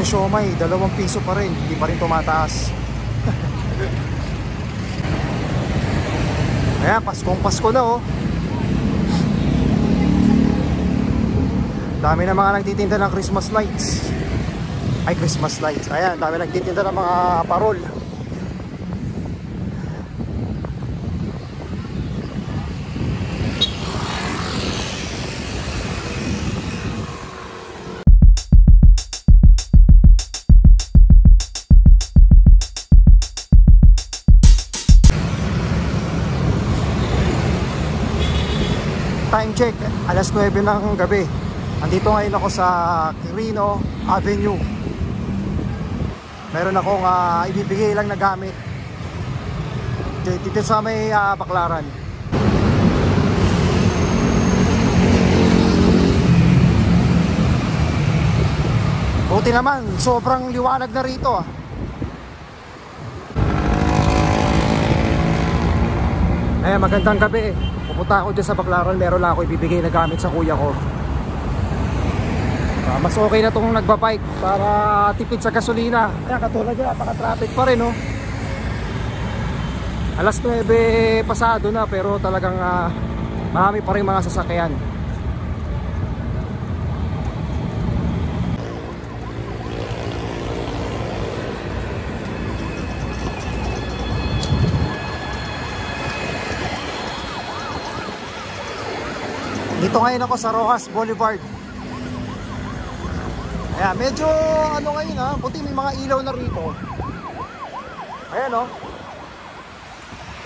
yung siomai, 2 piso pa rin, hindi pa rin tumataas. Ayan, Paskong Pasko na oh. Dami na mga nagtitinda ng Christmas lights. Ay, Christmas lights. Ayan, dami nagtitinda ng mga parol. Time check, alas 9 ng gabi. Andito ngayon ako sa Quirino Avenue. Meron akong ibibigay lang na gamit dito sa may Baclaran. Buti naman, sobrang liwanag na rito ah. Ayan, magandang gabi. Pupunta ako dyan sa Baclaran, meron lang ako ibibigay na gamit sa kuya ko. Mas okay na itong nagbabike para tipid sa gasolina. Kaya katulad yan, napaka-traffic pa rin oh. Alas 9 pasado na pero talagang marami pa rin mga sasakyan. Dito ngayon ako sa Rojas Boulevard. Ayan, medyo ano ngayon ha, puti may mga ilaw na rito. Ayan o.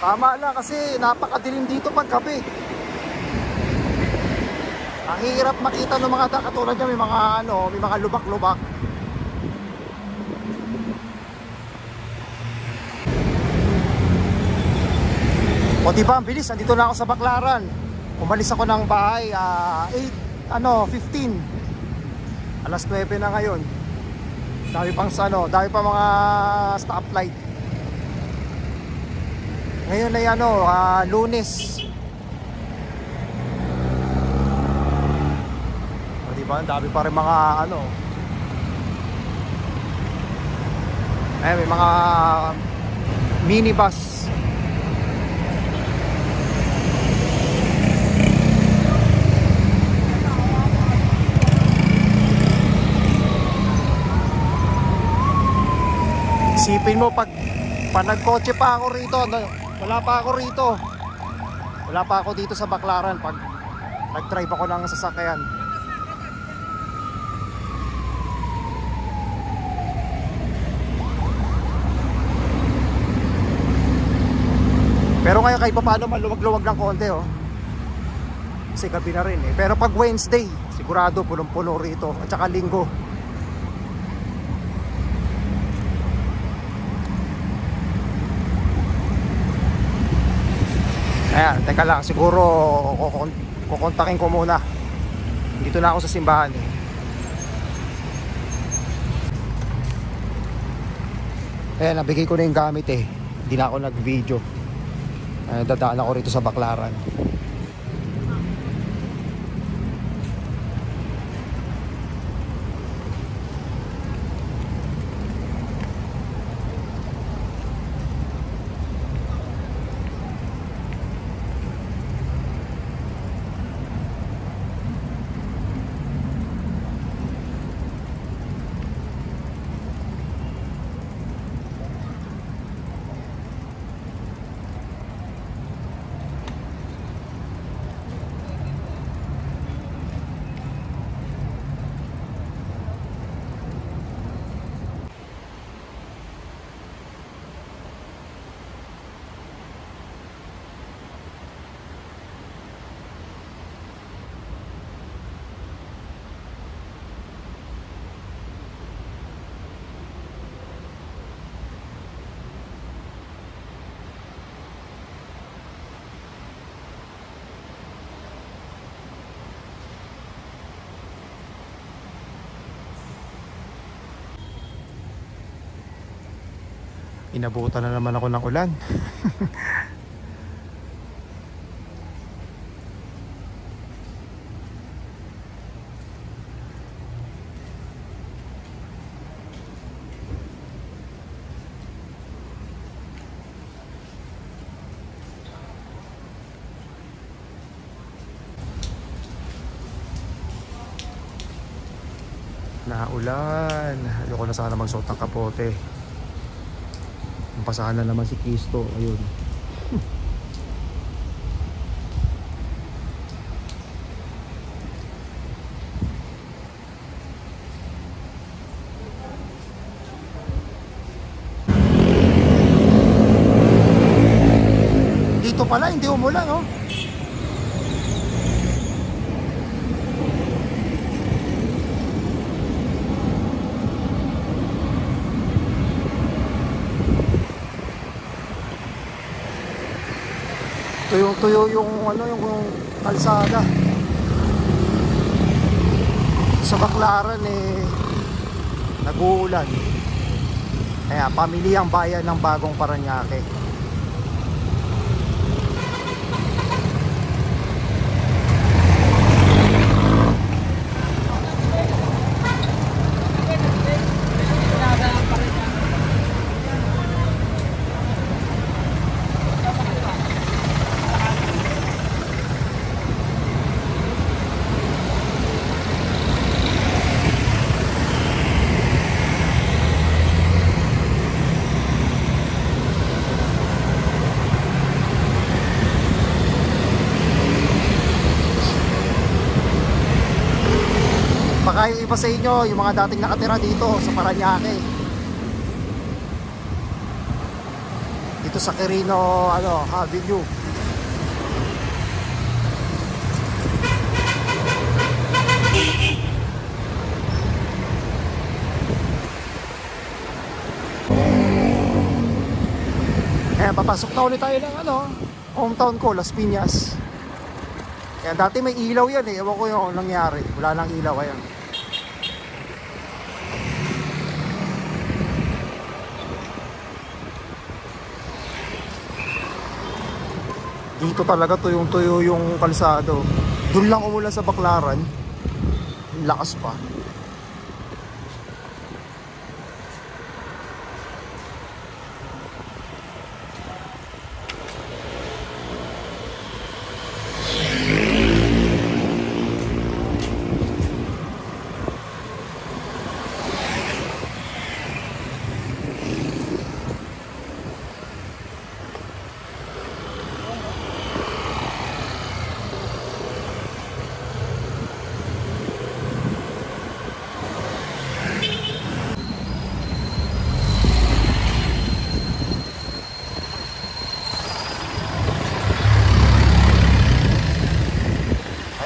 Tama lang kasi napakadilim dito paggabi. Ang hirap makita ng mga katulad niya, may mga ano, may mga lubak-lubak. O diba, ang bilis, nandito na ako sa Baclaran. Umalis ako ng bahay 15. Alas 9 na ngayon. Dami pang dami pa mga stoplight. Ngayon ay Lunes. O diba, dami pa rin mga may mga minibus. Isipin mo pag nagkotse pa ako rito, wala pa ako dito sa Baclaran pag nag-drive ako ng sasakyan. Pero ngayon kahit pa paano maluwag-luwag ng konti oh. Kasi gabi na rin eh. Pero pag Wednesday, sigurado punong-puno rito at saka Linggo. Ayan, teka lang, siguro kukontakin ko muna. Dito na ako sa simbahan eh. Ayan, nabigay ko na yung gamit eh. Hindi na ako nag-video. Dadaan ako rito sa Baclaran. Inabutan na naman ako ng ulan. ulan. Ayoko na sana magsuot ng kapote. Pasahan na naman si Kisto. Ayun. Dito pala hindi umulan, no? Tuyong-tuyo yung ano, yung kalsada. Sa Baclaran nag-uulan. Kaya pamilyang bayan ng Bagong Paranaque. Baka yung iba sa inyo, yung mga dating nakatira dito sa Paranaque, dito sa Quirino Avenue. Papasok na ulit tayo ng hometown ko, Las Piñas. Kaya dati may ilaw yan ewan ko yung nangyari, wala nang ilaw. Ayan. Dito talaga tuyong-tuyo yung kalsado. Doon lang umulan sa Baclaran. Lakas pa.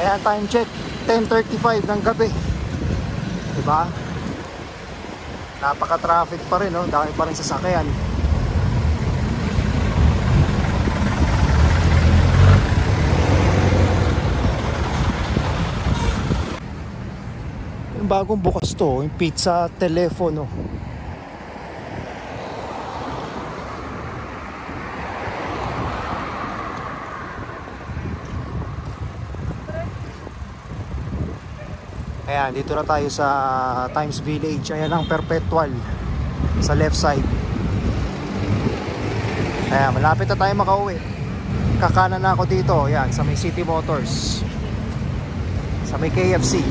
Ayan, time check 10:35 ng gabi. Diba? Napaka-traffic pa rin, no? Dami pa rin sasakyan. Yung bagong bukas to, yung Pizza Telefono. Ayan, dito na tayo sa Times Village. Ayan ang Perpetual sa left side. Ayan, malapit na tayo makauwi. Kakanan na ako dito. Ayan, sa may City Motors, sa may KFC.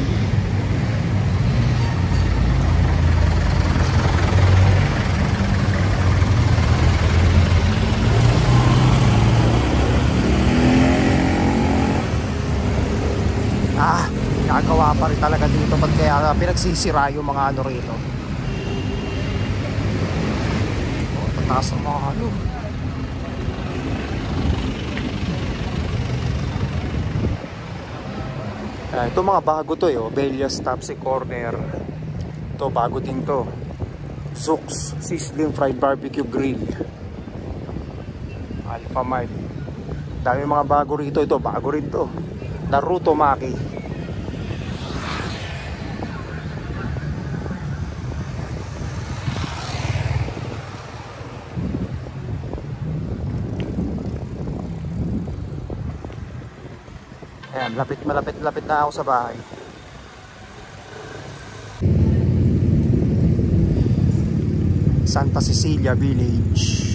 Nagawa pa rin talaga dito, ba't kaya pinagsisira yung mga rito. Tataas ang mga ito mga bago to Bellas Tapsi Corner. Ito bago din to. Zook's Sizzling Fried Barbecue Grill, Alpha Mart. Dami mga bago rito. Ito bago rin to, Naruto Maki. Ayan, malapit na ako sa bahay. Santa Cecilia Village.